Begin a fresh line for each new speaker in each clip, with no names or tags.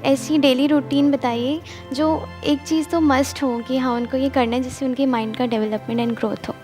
ऐसी daily routine बताइए जो एक चीज़ तो मस्ट हो कि हाँ उनको ये करना है जिससे उनके माइंड का डेवलपमेंट एंड ग्रोथ हो।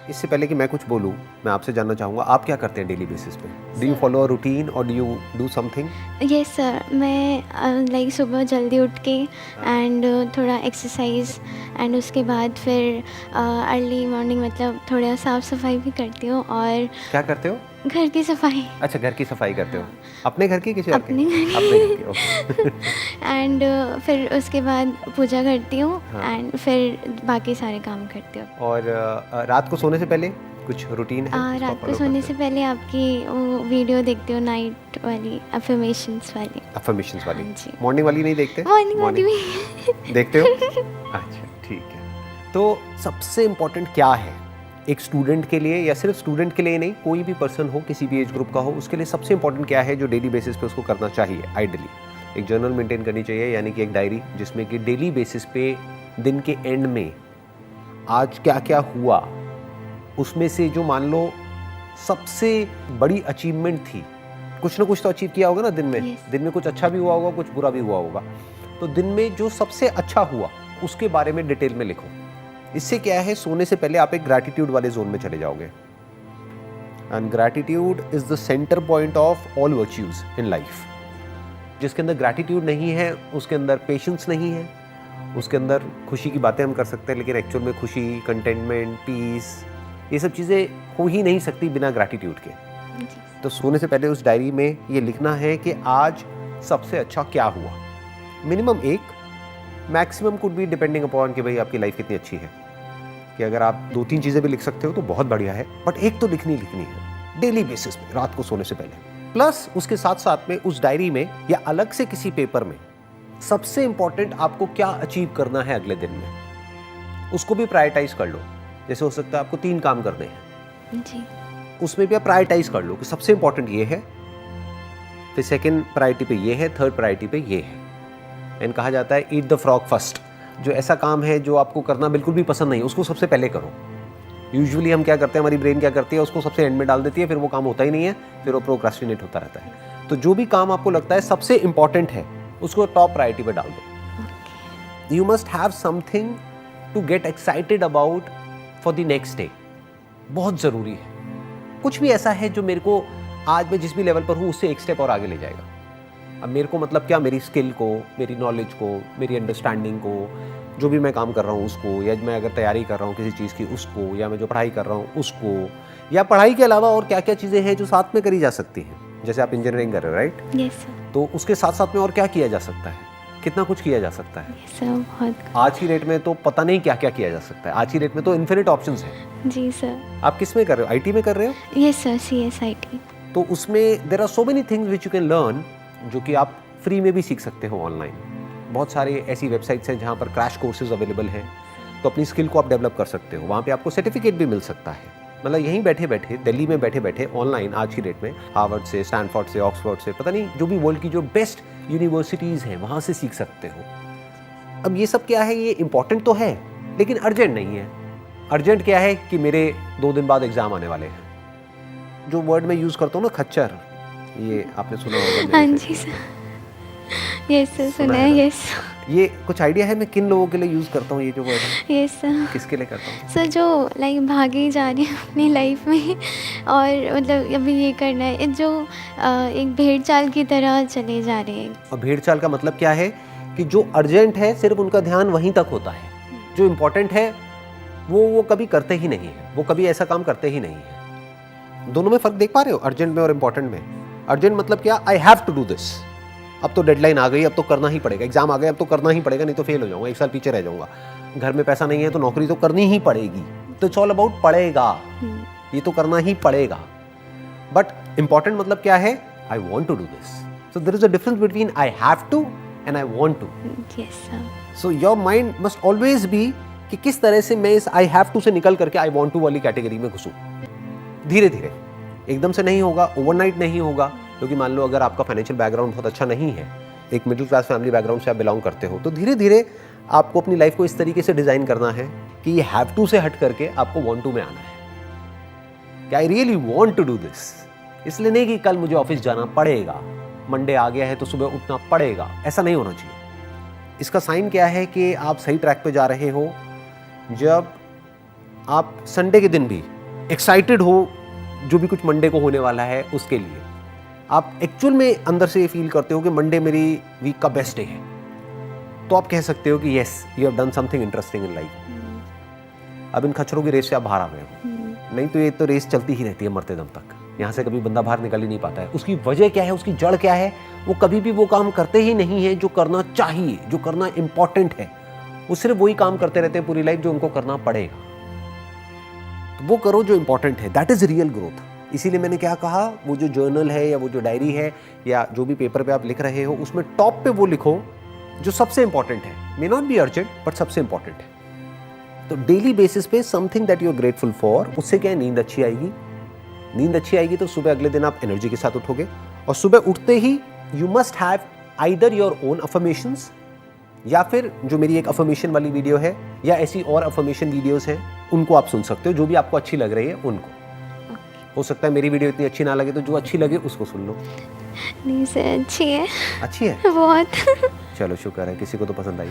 इससे पहले कि मैं कुछ बोलूँ, मैं आपसे जानना चाहूँगा आप क्या करते हैं डेली बेसिस पे? Do you follow a routine और do you do something?
Yes sir, मैं लाइक सुबह जल्दी उठ के एंड थोड़ा एक्सरसाइज एंड उसके बाद फिर अर्ली मॉर्निंग मतलब थोड़ा साफ़ सफाई भी करती हूँ और
क्या करते हो?
घर की सफाई।
अच्छा, घर की सफाई करते हो। अपने घर की, किसी और के?
अपने घर की।
अपने घर की, ओके।
एंड फिर उसके बाद पूजा करती हूँ
हाँ।
एंड फिर बाकी सारे काम करती हूँ।
और रात को सोने से पहले कुछ रूटीन है जिसको आप
रात को
follow
सोने
करते
से
हो?
पहले आपकी वो वीडियो देखती हूँ नाइट वाली अफर्मेशंस वाली।
अफर्मेशंस वाली।
हाँ जी।
मॉर्निंग वाली नहीं देखते?
मॉर्निंग वाली भी।
देखते हो? अच्छा, ठीक है। तो सबसे इम्पोर्टेंट क्या है एक स्टूडेंट के लिए, या सिर्फ स्टूडेंट के लिए नहीं, कोई भी पर्सन हो, किसी भी एज ग्रुप का हो, उसके लिए सबसे इम्पोर्टेंट क्या है जो डेली बेसिस पे उसको करना चाहिए? आइडियली एक जर्नल मेंटेन करनी चाहिए, यानी कि एक डायरी जिसमें कि डेली बेसिस पे दिन के एंड में आज क्या क्या हुआ, उसमें से जो मान लो सबसे बड़ी अचीवमेंट थी, कुछ ना कुछ तो अचीव किया होगा ना दिन में।
Yes.
दिन में कुछ अच्छा भी हुआ होगा, कुछ बुरा भी हुआ होगा। तो दिन में जो सबसे अच्छा हुआ उसके बारे में डिटेल में लिखो। इससे क्या है, सोने से पहले आप एक ग्रैटिट्यूड वाले जोन में चले जाओगे। And gratitude is the centre point of all virtues in life. जिसके अंदर ग्रैटिट्यूड नहीं है उसके अंदर पेशेंस नहीं है, उसके अंदर खुशी की बातें हम कर सकते हैं लेकिन एक्चुअल में खुशी, कंटेनमेंट, पीस, ये सब चीज़ें हो ही नहीं सकती बिना ग्रैटिट्यूड के। तो सोने से पहले उस डायरी में ये लिखना है कि आज सबसे अच्छा क्या हुआ। मिनिमम एक, maximum could be depending upon कि भाई आपकी लाइफ कितनी अच्छी है, कि अगर आप 2-3 चीज़ें भी लिख सकते हो तो बहुत बढ़िया है, बट एक तो लिखनी है डेली बेसिस पे रात को सोने से पहले। प्लस उसके साथ साथ में उस डायरी में या अलग से किसी पेपर में सबसे इंपॉर्टेंट आपको क्या अचीव करना है अगले दिन में, उसको भी प्रायोरिटाइज कर लो। जैसे हो सकता है आपको 3 काम करने हैं
जी।
उसमें भी आप प्रायोरिटाइज कर लो कि सबसे इंपॉर्टेंट ये है, फिर सेकंड प्रायोरिटी पे ये है, थर्ड प्रायोरिटी पे ये है। एंड कहा जाता है ईट द फ्रॉग फर्स्ट। जो ऐसा काम है जो आपको करना बिल्कुल भी पसंद नहीं, उसको सबसे पहले करो। यूजुअली हम क्या करते हैं, हमारी ब्रेन क्या करती है, उसको सबसे एंड में डाल देती है, फिर वो काम होता ही नहीं है, फिर वो प्रोक्रास्टिनेट होता रहता है। तो जो भी काम आपको लगता है सबसे इंपॉर्टेंट है उसको टॉप प्रायोरिटी पे डाल दो। You must have something to get excited about for the next day. बहुत ज़रूरी है कुछ भी ऐसा है जो मेरे को आज मैं जिस भी लेवल पर हूँ उससे एक स्टेप और आगे ले जाएगा। अब मेरे को मतलब क्या, मेरी स्किल को, मेरी नॉलेज को, मेरी अंडरस्टैंडिंग को, जो भी मैं काम कर रहा हूँ उसको, या मैं अगर तैयारी कर रहा हूँ किसी चीज़ की उसको, या मैं जो पढ़ाई कर रहा हूँ उसको, या पढ़ाई के अलावा और क्या क्या चीज़ें हैं जो साथ में करी जा सकती हैं। जैसे आप इंजीनियरिंग कर रहे हो, राइट?
Yes sir.
तो उसके साथ साथ में और क्या किया जा सकता है, कितना कुछ किया जा सकता है।
यस सर, बहुत।
आज की डेट में तो पता नहीं क्या क्या किया जा सकता है। आज की डेट में तो इन्फिनिट ऑप्शंस हैं।
जी सर।
आप किस में कर रहे हो? आईटी में कर रहे हो?
Yes sir, CSIT।
तो उसमें there are so many things which you can learn, जो कि आप फ्री में भी सीख सकते हो ऑनलाइन। बहुत सारे ऐसी वेबसाइट्स हैं जहाँ पर क्रैश कोर्सेज अवेलेबल हैं, तो अपनी स्किल को आप डेवलप कर सकते हो। वहाँ पे आपको सर्टिफिकेट भी मिल सकता है। मतलब यहीं बैठे बैठे, दिल्ली में बैठे बैठे ऑनलाइन आज की डेट में हार्वर्ड से, स्टैनफोर्ड से, ऑक्सफोर्ड से, पता नहीं जो भी वर्ल्ड की जो बेस्ट यूनिवर्सिटीज़ हैं वहाँ से सीख सकते हो। अब ये सब क्या है, ये इंपॉर्टेंट तो है लेकिन अर्जेंट नहीं है। अर्जेंट क्या है कि मेरे 2 दिन बाद एग्जाम आने वाले हैं। जो वर्ड मैं यूज़ करता हूँ ना, खच्चर, ये आपने सुना होगा।
हाँ जी सर। यस सर, सुना है। यस
ये कुछ आइडिया है मैं किन लोगों के लिए यूज़ करता हूँ ये जो वर्ड है?
Yes sir.
किसके लिए करता हूँ?
सर जो लाइक भागे जा रही है अपनी लाइफ में और मतलब अभी ये करना है, जो एक भेड़ चाल की तरह चले जा रहे हैं।
और भेड़ चाल का मतलब क्या है कि जो अर्जेंट है सिर्फ उनका ध्यान वहीं तक होता है, जो इम्पोर्टेंट है वो कभी करते ही नहीं है, वो कभी ऐसा काम करते ही नहीं है। दोनों में फ़र्क देख पा रहे हो, अर्जेंट में और इम्पोर्टेंट में? अर्जेंट मतलब क्या, I have to do this, अब तो डेडलाइन आ गई, अब तो करना ही पड़ेगा, एग्जाम आ गया, अब तो करना ही पड़ेगा, नहीं तो फेल हो जाऊंगा, 1 साल पीछे रह जाऊंगा। घर में पैसा नहीं है तो नौकरी तो करनी ही पड़ेगी। तो इट्स ऑल अबाउट पड़ेगा, ये तो करना ही पड़ेगा। बट इंपॉर्टेंट मतलब क्या है, I want to do this. So there is a difference between I have to and I want to.
Yes sir.
So your mind must always be कि किस तरह से मैं इस आई हैव टू से निकल करके आई वॉन्ट टू वाली कैटेगरी में घुसूं। धीरे धीरे, एकदम से नहीं होगा, ओवरनाइट नहीं होगा। क्योंकि मान लो अगर आपका फाइनेंशियल बैकग्राउंड बहुत अच्छा नहीं है, एक मिडिल क्लास फैमिली बैकग्राउंड से आप बिलोंग करते हो, तो धीरे धीरे आपको अपनी लाइफ को इस तरीके से डिजाइन करना है कि ये हैव टू से हट करके आपको वांट टू में आना है कि I really want to do this. इसलिए नहीं कि कल मुझे ऑफिस जाना पड़ेगा, मंडे आ गया है तो सुबह उठना पड़ेगा, ऐसा नहीं होना चाहिए। इसका साइन क्या है कि आप सही ट्रैक पे जा रहे हो जब आप संडे के दिन भी एक्साइटेड हो जो भी कुछ मंडे को होने वाला है उसके लिए। आप एक्चुअल में अंदर से ये फील करते हो कि मंडे मेरी वीक का बेस्ट डे है, तो आप कह सकते हो कि yes you have done something interesting in life. अब इन खच्चरों की रेस से आप बाहर आ गए हो, नहीं तो ये तो रेस चलती ही रहती है मरते दम तक। यहाँ से कभी बंदा बाहर निकल ही नहीं पाता है। उसकी वजह क्या है, उसकी जड़ क्या है? वो कभी भी वो काम करते ही नहीं है जो करना चाहिए, जो करना इंपॉर्टेंट है। वो सिर्फ वही काम करते रहते हैं पूरी लाइफ जो उनको करना पड़ेगा। तो वो करो जो इंपॉर्टेंट है, दैट इज रियल ग्रोथ। इसीलिए मैंने क्या कहा, वो जो जर्नल है या वो जो डायरी है या जो भी पेपर पे आप लिख रहे हो, उसमें टॉप पे वो लिखो जो सबसे इंपॉर्टेंट है। May not be urgent but सबसे इंपॉर्टेंट है। तो डेली बेसिस पे something that you are grateful for, उससे क्या है, नींद अच्छी आएगी। नींद अच्छी आएगी तो सुबह अगले दिन आप एनर्जी के साथ उठोगे। और सुबह उठते ही you must have either your own affirmations, या फिर जो मेरी एक अफर्मेशन वाली वीडियो है या ऐसी और अफर्मेशन वीडियोस हैं, उनको आप सुन सकते हो, जो भी आपको अच्छी लग रही है उनको। हो सकता है मेरी वीडियो इतनी अच्छी ना लगे तो जो अच्छी लगे उसको सुन लो।
नहीं सर, अच्छी है।
अच्छी है
बहुत।
चलो शुक्र है, किसी को तो पसंद आई।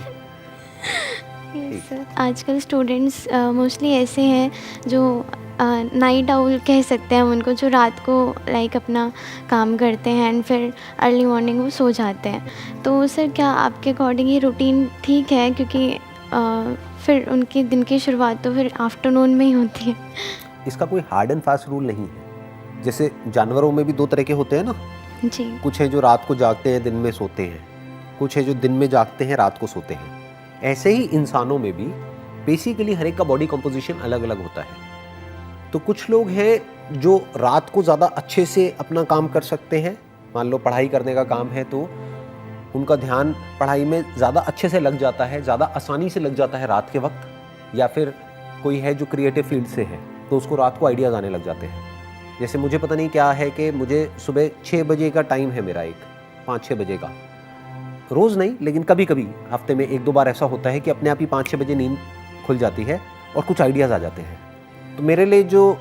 Yes sir. आजकल स्टूडेंट्स मोस्टली ऐसे हैं जो नाइट आउल कह सकते हैं हम उनको, जो रात को लाइक अपना काम करते हैं एंड फिर अर्ली मॉर्निंग वो सो जाते हैं। तो सर क्या आपके अकॉर्डिंग ये रूटीन ठीक है? क्योंकि फिर उनके दिन की शुरुआत तो फिर आफ्टरनून में ही होती है।
इसका कोई हार्ड एंड फास्ट रूल नहीं है। जैसे जानवरों में भी दो तरह के होते हैं ना,
जी।
कुछ है जो रात को जागते हैं दिन में सोते हैं, कुछ है जो दिन में जागते हैं रात को सोते हैं। ऐसे ही इंसानों में भी बेसिकली हर एक का बॉडी कंपोजिशन अलग अलग होता है। तो कुछ लोग हैं जो रात को ज़्यादा अच्छे से अपना काम कर सकते हैं। मान लो पढ़ाई करने का काम है तो उनका ध्यान पढ़ाई में ज़्यादा अच्छे से लग जाता है, ज़्यादा आसानी से लग जाता है रात के वक्त। या फिर कोई है जो क्रिएटिव फील्ड से है तो उसको रात को आइडियाज़ आने लग जाते हैं। जैसे मुझे पता नहीं क्या है कि मुझे सुबह 6 बजे का टाइम है मेरा, एक 5-6 बजे का, रोज़ नहीं लेकिन कभी कभी हफ्ते में 1-2 बार ऐसा होता है कि अपने आप ही 5-6 बजे नींद खुल जाती है और कुछ आइडियाज़ आ जाते हैं। तो मेरे लिए जो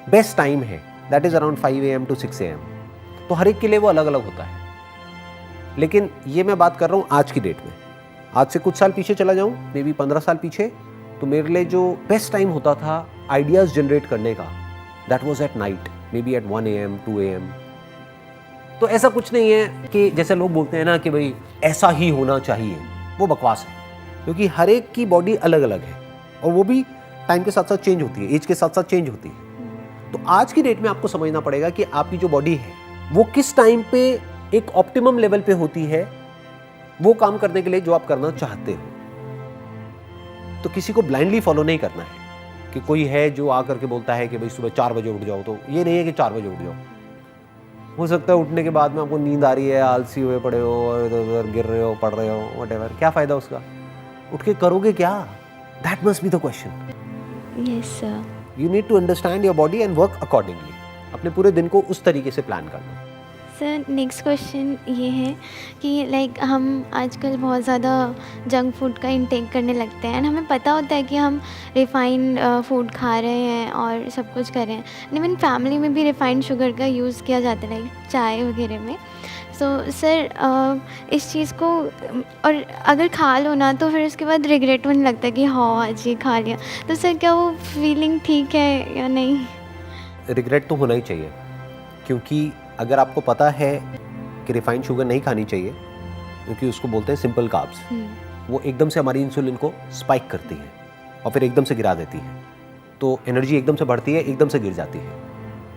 बेस्ट टाइम है that is around 5 AM to 6 AM। तो हर एक के लिए वो अलग अलग होता है। लेकिन ये मैं बात कर रहा हूँ आज की डेट में। आज से कुछ साल पीछे चला जाऊँ, मे बी 15 साल पीछे, तो मेरे लिए जो बेस्ट टाइम होता था आइडियाज़ जनरेट करने का, that was at night, maybe at 1 AM 2 AM। तो ऐसा कुछ नहीं है कि जैसे लोग बोलते हैं ना कि भाई ऐसा ही होना चाहिए, वो बकवास है। क्योंकि हर एक की बॉडी अलग अलग है और वो भी टाइम के साथ साथ चेंज होती है, एज के साथ साथ चेंज होती है। तो आज की डेट में आपको समझना पड़ेगा कि आपकी जो बॉडी है वो किस टाइम पे एक ऑप्टिमम लेवल पे होती है वो काम करने के लिए जो आप करना चाहते हो। तो किसी को ब्लाइंडली फॉलो नहीं करना है कि कोई है जो आकर के बोलता है कि भाई सुबह 4 बजे उठ जाओ, तो ये नहीं है कि 4 बजे उठ जाओ। हो सकता है उठने के बाद में आपको नींद आ रही है, आलसी हुए पड़े हो और इधर उधर गिर रहे हो, पढ़ रहे हो, व्हाटएवर, क्या फ़ायदा उसका? उठ के करोगे क्या? That must be the question.
Yes sir.
You need to understand your body and work accordingly. अपने पूरे दिन को उस तरीके से प्लान करना।
सर नेक्स्ट क्वेश्चन ये है कि लाइक हम आजकल बहुत ज़्यादा जंक फूड का इंटेक करने लगते हैं एंड हमें पता होता है कि हम रिफ़ाइंड फूड खा रहे हैं और सब कुछ कर रहे हैं। इवन फैमिली में भी रिफ़ाइंड शुगर का यूज़ किया जाता है, लाइक चाय वगैरह में। सो सर इस चीज़ को और अगर खा लो ना तो फिर उसके बाद रिग्रेट होने लगता है कि हाँ आज ये खा लिया। तो सर क्या वो फीलिंग ठीक है या नहीं?
रिग्रेट तो होना ही चाहिए, क्योंकि अगर आपको पता है कि रिफाइंड शुगर नहीं खानी चाहिए, क्योंकि उसको बोलते हैं सिंपल कार्ब्स, वो एकदम से हमारी इंसुलिन को स्पाइक करती है और फिर एकदम से गिरा देती है। तो एनर्जी एकदम से बढ़ती है, एकदम से गिर जाती है।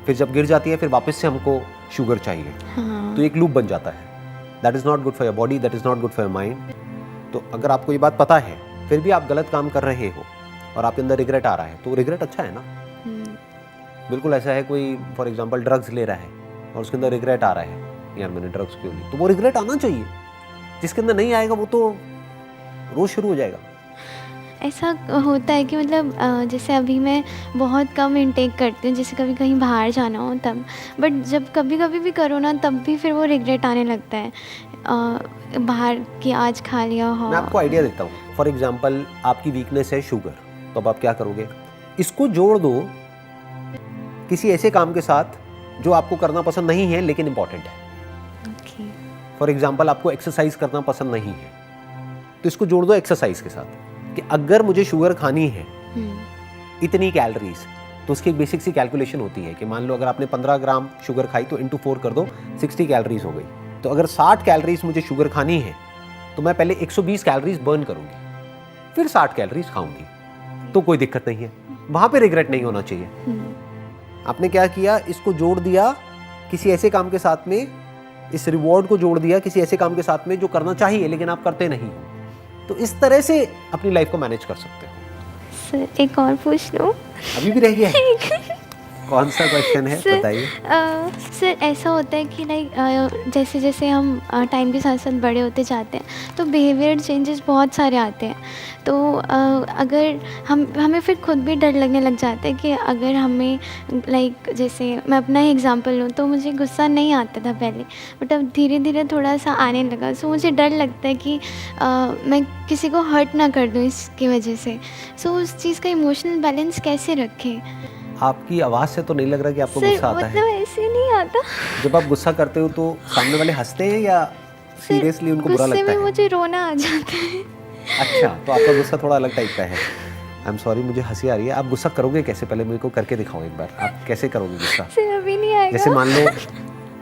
फिर जब गिर जाती है फिर वापस से हमको शुगर चाहिए।
हाँ।
तो एक लूप बन जाता है। That is not good for your body, that is not good for your mind. तो अगर आपको ये बात पता है फिर भी आप गलत काम कर रहे हो और आपके अंदर रिग्रेट आ रहा है, तो रिग्रेट अच्छा है ना। बिल्कुल ऐसा है, कोई फॉर एग्जाम्पल ड्रग्स ले रहा है और उसके अंदर रिग्रेट आ रहा है, यार मैंने ड्रग्स क्यों ली, तो वो रिग्रेट आना चाहिए। जिसके अंदर नहीं आएगा वो तो रोज शुरू हो जाएगा।
ऐसा होता है कि मतलब जैसे अभी मैं बहुत कम इंटेक करती हूँ, जैसे कभी कहीं बाहर जाना हो तब, बट जब कभी कभी भी करो ना तब भी फिर वो रिग्रेट आने लगता है बाहर कि आज खा लिया हो।
मैं आपको आइडिया देता हूँ। फॉर एग्जाम्पल आपकी वीकनेस है शुगर, तो अब आप क्या करोगे, इसको जोड़ दो किसी ऐसे काम के साथ जो आपको करना पसंद नहीं है लेकिन इंपॉर्टेंट है। फॉर एग्जाम्पल आपको एक्सरसाइज करना पसंद नहीं है, तो इसको जोड़ दो एक्सरसाइज के साथ कि अगर मुझे शुगर खानी है इतनी कैलोरीज, तो उसकी एक बेसिक सी कैलकुलेशन होती है कि मान लो अगर आपने 15 ग्राम शुगर खाई तो इंटू 4 कर दो, 60 कैलोरीज हो गई। तो अगर 60 कैलोरीज मुझे शुगर खानी है तो मैं पहले 120 कैलोरीज बर्न करूंगी, फिर 60 कैलोरीज खाऊंगी, तो कोई दिक्कत नहीं है, वहां पे रिग्रेट नहीं होना चाहिए। आपने क्या किया, इसको जोड़ दिया किसी ऐसे काम के साथ में, इस रिवॉर्ड को जोड़ दिया किसी ऐसे काम के साथ में जो करना चाहिए लेकिन आप करते नहीं हो। तो इस तरह से अपनी लाइफ को मैनेज कर सकते हो।
सर एक और पूछ लूँ?
अभी भी रह गया है? कौन सा क्वेश्चन है बताइए।
सर ऐसा होता है कि लाइक जैसे जैसे हम टाइम के साथ साथ बड़े होते जाते हैं तो बिहेवियर चेंजेस बहुत सारे आते हैं। तो अगर हमें फिर खुद भी डर लगने लग जाता है कि अगर हमें लाइक जैसे मैं अपना ही एग्जांपल लूँ तो मुझे गुस्सा नहीं आता था पहले, बट अब धीरे धीरे थोड़ा सा आने लगा। सो मुझे डर लगता है कि मैं किसी को हर्ट ना कर दूँ इसकी वजह से। सो उस चीज़ का इमोशनल बैलेंस कैसे रखें?
आपकी आवाज़ से तो नहीं लग रहा कि आपको
सर
गुस्सा आता है।
मतलब ऐसे नहीं आता।
जब आप गुस्सा करते हो तो सामने वाले हंसते हैं या सीरियसली उनको बुरा लगता है?
गुस्से में मुझे रोना आ जाता है।
अच्छा, तो आपका गुस्सा थोड़ा अलग टाइप का है। आई एम सॉरी, मुझे हंसी आ रही है। आप गुस्सा करोगे कैसे, पहले मेरे को करके दिखाओ एक बार। आप कैसे करोगे गुस्सा?
सर अभी नहीं आएगा।
जैसे मान लो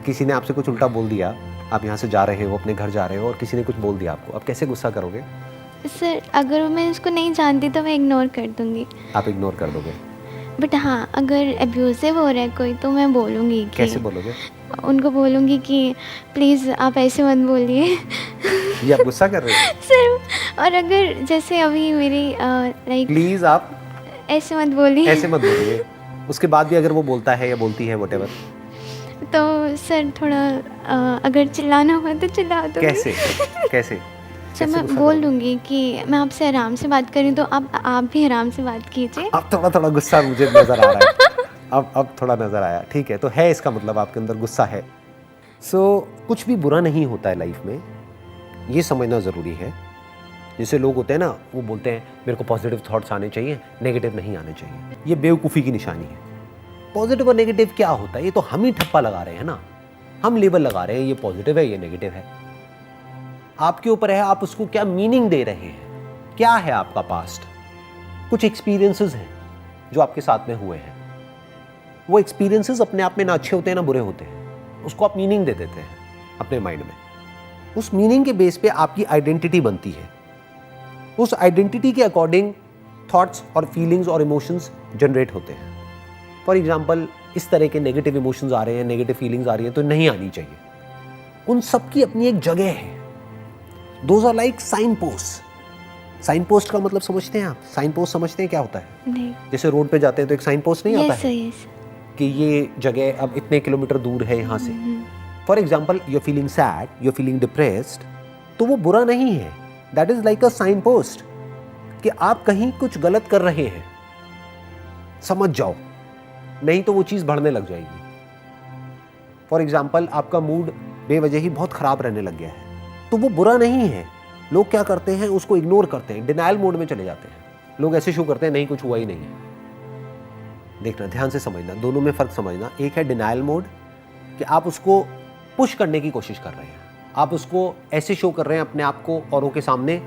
किसी ने आपसे कुछ उल्टा बोल दिया, आप यहाँ से जा रहे हो, अपने घर जा रहे हो और किसी ने कुछ बोल दिया आपको, आप कैसे गुस्सा करोगे?
सर अगर मैं उसको नहीं जानती तो मैं इग्नोर कर दूंगी।
आप इग्नोर कर दोगे?
बट हाँ, अगर अब्यूसिव हो रहा है कोई तो मैं बोलूँगी कि
कैसे बोलोगे?
उनको बोलूँगी कि प्लीज़ आप ऐसे मत बोलिए।
ये आप गुस्सा कर रहे हो?
सर और अगर जैसे अभी मेरी लाइक
प्लीज़ आप
ऐसे मत बोलिए,
ऐसे मत बोलिए, उसके बाद भी अगर वो बोलता है या बोलती है व्हाटएवर,
तो सर थोड़ा अगर चिल्लाना हुआ तो चिल्ला दूँगी।
कैसे कैसे
सर मैं बोल दूँगी कि मैं आपसे आराम से बात करी तो आप भी आराम से बात कीजिए।
अब थोड़ा थोड़ा गुस्सा मुझे नजर आ रहा है। अब थोड़ा नजर आया, ठीक है। तो है इसका मतलब आपके अंदर गुस्सा है। सो कुछ भी बुरा नहीं होता है लाइफ में, ये समझना ज़रूरी है। जैसे लोग होते हैं ना, वो बोलते हैं मेरे को पॉजिटिव थॉट्स आने चाहिए, नेगेटिव नहीं आने चाहिए। ये बेवकूफ़ी की निशानी है। पॉजिटिव और नेगेटिव क्या होता है, ये तो हम ही ठप्पा लगा रहे हैं ना, हम लेबल लगा रहे हैं, ये पॉजिटिव है ये नेगेटिव है। आपके ऊपर है आप उसको क्या मीनिंग दे रहे हैं। क्या है आपका पास्ट, कुछ एक्सपीरियंसेस हैं जो आपके साथ में हुए हैं, वो एक्सपीरियंसेस अपने आप में ना अच्छे होते हैं ना बुरे होते हैं, उसको आप मीनिंग दे देते हैं अपने माइंड में। उस मीनिंग के बेस पे आपकी आइडेंटिटी बनती है, उस आइडेंटिटी के अकॉर्डिंग थॉट्स और फीलिंग्स और इमोशंस जनरेट होते हैं। फॉर एग्जाम्पल, इस तरह के नेगेटिव इमोशंस आ रहे हैं, नेगेटिव फीलिंग्स आ रही हैं तो नहीं आनी चाहिए। उन सब की अपनी एक जगह है। Those are like signpost. Signpost का मतलब समझते हैं आप? साइन पोस्ट समझते हैं क्या होता है?
नहीं।
जैसे रोड पे जाते हैं तो एक साइन पोस्ट नहीं आता है
यस
कि ये जगह अब इतने किलोमीटर दूर है यहाँ से। For example, you are feeling sad, you are feeling depressed, तो वो बुरा नहीं है। That is like a signpost कि आप कहीं कुछ गलत कर रहे हैं, समझ जाओ, नहीं तो वो चीज़ बढ़ने लग जाएगी। फॉर एग्जाम्पल, आपका मूड बेवजह ही बहुत खराब रहने लग गया है, तो वो बुरा नहीं है। लोग क्या करते हैं, उसको इग्नोर करते हैं, डिनायल मोड में चले जाते हैं। लोग ऐसे शो करते हैं नहीं कुछ हुआ ही नहीं है। देखना, ध्यान से समझना, दोनों में फ़र्क समझना। एक है डिनायल मोड कि आप उसको पुश करने की कोशिश कर रहे हैं, आप उसको ऐसे शो कर रहे हैं अपने आप को औरों के सामने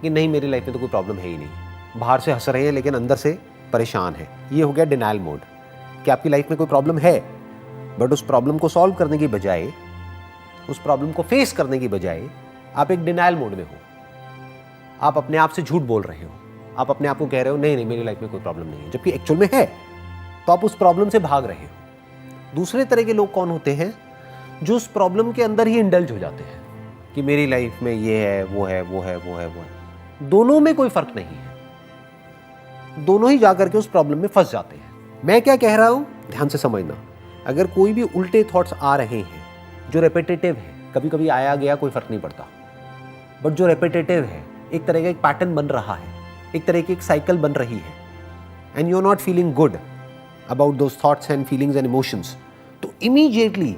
कि नहीं मेरी लाइफ में तो कोई प्रॉब्लम है ही नहीं, बाहर से हंस रहे हैं लेकिन अंदर से परेशान है। ये हो गया डिनायल मोड कि आपकी लाइफ में कोई प्रॉब्लम है, बट उस प्रॉब्लम को सॉल्व करने की बजाय, उस प्रॉब्लम को फेस करने की बजाय आप एक डिनायल मोड में हो। आप अपने आप से झूठ बोल रहे हो, आप अपने आप को कह रहे हो नहीं नहीं मेरी लाइफ में कोई प्रॉब्लम नहीं है, जबकि एक्चुअल में है। तो आप उस प्रॉब्लम से भाग रहे हो। दूसरे तरह के लोग कौन होते हैं, जो उस प्रॉब्लम के अंदर ही इंडल्ज हो जाते हैं कि मेरी लाइफ में ये है वो है वो है वो है वो है। दोनों में कोई फर्क नहीं है, दोनों ही जाकर के उस प्रॉब्लम में फंस जाते हैं। मैं क्या कह रहा हूं, ध्यान से समझना। अगर कोई भी उल्टे थॉट्स आ रहे हैं जो रेपिटेटिव है, कभी कभी आया गया कोई फर्क नहीं पड़ता, बट जो रेपिटेटिव है, एक तरह का एक पैटर्न बन रहा है, एक तरह की एक साइकिल बन रही है, and you are not feeling good about those thoughts and feelings and emotions, तो इमीडिएटली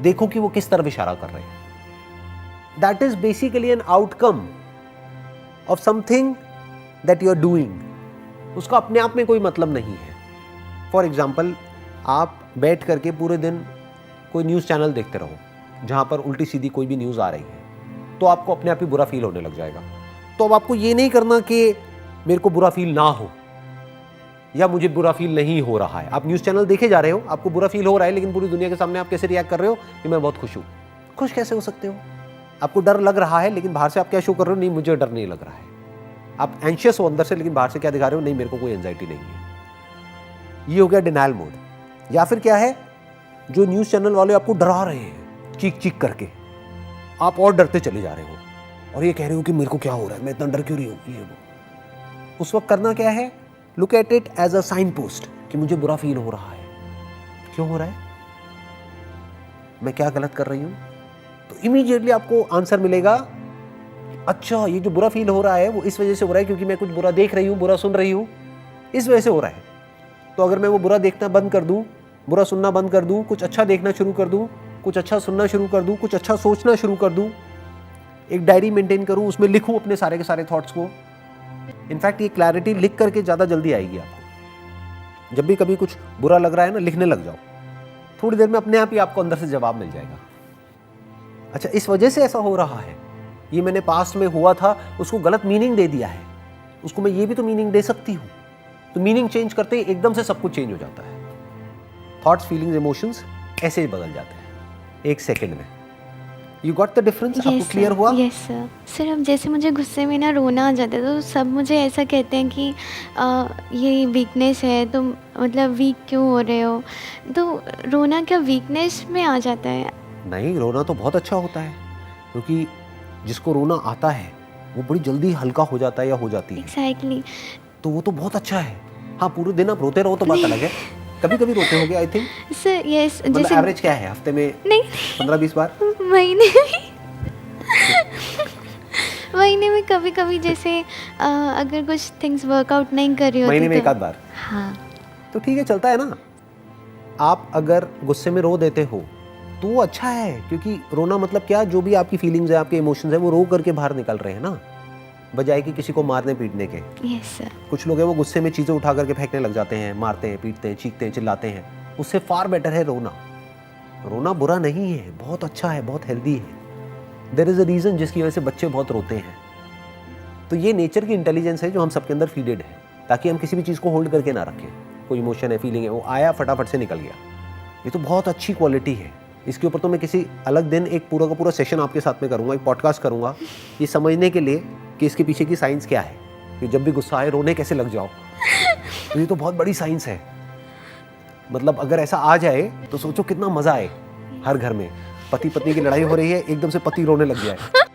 देखो कि वो किस तरफ इशारा कर रहे हैं। That is basically an outcome of something that you are doing. उसका अपने आप में कोई मतलब नहीं है। फॉर एग्जाम्पल, आप बैठ करके पूरे दिन कोई न्यूज़ चैनल देखते रहो, जहाँ पर उल्टी सीधी कोई भी न्यूज़ आ रही है, तो आपको अपने आप ही बुरा फील होने लग जाएगा। तो अब आपको ये नहीं करना कि मेरे को बुरा फील ना हो या मुझे बुरा फील नहीं हो रहा है। आप न्यूज़ चैनल देखे जा रहे हो, आपको बुरा फील हो रहा है, लेकिन पूरी दुनिया के सामने आप कैसे रिएक्ट कर रहे हो कि मैं बहुत खुश हूँ। खुश कैसे हो सकते हो? आपको डर लग रहा है, लेकिन बाहर से आप क्या शो कर रहे हो? नहीं, मुझे डर नहीं लग रहा है। आप एंशियस हो अंदर से, लेकिन बाहर से क्या दिखा रहे हो? नहीं, मेरे को कोई एंजाइटी नहीं है। ये हो गया डिनायल मोड। या फिर क्या है, जो न्यूज़ चैनल वाले आपको डरा रहे हैं चीख चीख करके, आप और डरते चले जा रहे हो और ये कह रहे हो कि मेरे को क्या हो रहा है, मैं इतना डर क्यों रही हूँ, ये वो। उस वक्त करना क्या है? Look at it as a signpost कि मुझे बुरा फील हो रहा है। क्यों हो रहा है? मैं क्या गलत कर रही हूँ? तो इमीडिएटली आपको आंसर मिलेगा, अच्छा ये जो बुरा फील हो रहा है वो इस वजह से हो रहा है क्योंकि मैं कुछ बुरा देख रही हूँ, बुरा सुन रही हूँ, इस वजह से हो रहा है। तो अगर मैं वो बुरा देखना बंद कर दूँ, बुरा सुनना बंद कर दूँ, कुछ अच्छा देखना शुरू कर दूँ, कुछ अच्छा सुनना शुरू कर दूँ, कुछ अच्छा सोचना शुरू कर दूँ, एक डायरी मेंटेन करूँ, उसमें लिखूँ अपने सारे के सारे थॉट्स को। इनफैक्ट ये क्लैरिटी लिख करके ज़्यादा जल्दी आएगी आपको। जब भी कभी कुछ बुरा लग रहा है ना, लिखने लग जाओ, थोड़ी देर में अपने आप ही आपको अंदर से जवाब मिल जाएगा। अच्छा, इस वजह से ऐसा हो रहा है, ये मैंने पास्ट में हुआ था, उसको गलत मीनिंग दे दिया है, उसको मैं ये भी तो मीनिंग दे सकती हूँ। तो मीनिंग चेंज करते ही एकदम से सब कुछ चेंज हो जाता है। थॉट्स, फीलिंग्स, इमोशंस ऐसे ही बदल जाते हैं एक सेकेंड में। You got the difference? आपको क्लियर हुआ?
Yes sir. सर अब जैसे मुझे गुस्से में ना रोना आ जाता है, तो सब मुझे ऐसा कहते हैं कि ये वीकनेस है, तुम मतलब वीक क्यों हो रहे हो। तो रोना क्या वीकनेस में आ जाता है?
नहीं, रोना तो बहुत अच्छा होता है, क्योंकि जिसको रोना आता है वो बड़ी जल्दी हल्का हो जाता है या हो जाती है।
एग्जैक्टली।
तो वो तो बहुत अच्छा है। हाँ, पूरे दिन आप रोते रहो तो बात अलग है। कभी कभी रोते होगे आई थिंक।
सर यस,
मतलब
जैसे
एवरेज क्या है हफ्ते में?
नहीं
15-20 बार
महीने में महीने में कभी कभी जैसे अगर कुछ थिंग्स वर्कआउट नहीं कर रही होती
महीने में
तो
एक आध बार।
हाँ,
तो ठीक है, चलता है ना। आप अगर गुस्से में रो देते हो तो वो अच्छा है, क्योंकि रोना मतलब क्या, जो भी आपकी फीलिंग्स है, आपके इमोशंस है, वो रो करके बाहर निकल रहे हैं ना, बजाय कि किसी को मारने पीटने के।
Yes sir.
कुछ लोग हैं वो गुस्से में चीज़ें उठा करके फेंकने लग जाते हैं, मारते हैं, पीटते हैं, चीखते हैं, चिल्लाते हैं। उससे फार बेटर है रोना। रोना बुरा नहीं है, बहुत अच्छा है, बहुत हेल्दी है। देयर इज़ अ रीज़न जिसकी वजह से बच्चे बहुत रोते हैं। तो ये नेचर की इंटेलिजेंस है जो हम सबके अंदर फीडेड है, ताकि हम किसी भी चीज़ को होल्ड करके ना रखें। कोई इमोशन है, फीलिंग है, वो आया फटाफट से निकल गया। ये तो बहुत अच्छी क्वालिटी है। इसके ऊपर तो मैं किसी अलग दिन एक पूरा का पूरा सेशन आपके साथ में करूँगा, एक पॉडकास्ट करूँगा, ये समझने के लिए कि इसके पीछे की साइंस क्या है, कि जब भी गुस्सा आए रोने कैसे लग जाओ। तो ये तो बहुत बड़ी साइंस है। मतलब अगर ऐसा आ जाए तो सोचो कितना मज़ा आए हर घर में। पति पत्नी की लड़ाई हो रही है, एकदम से पति रोने लग गया है,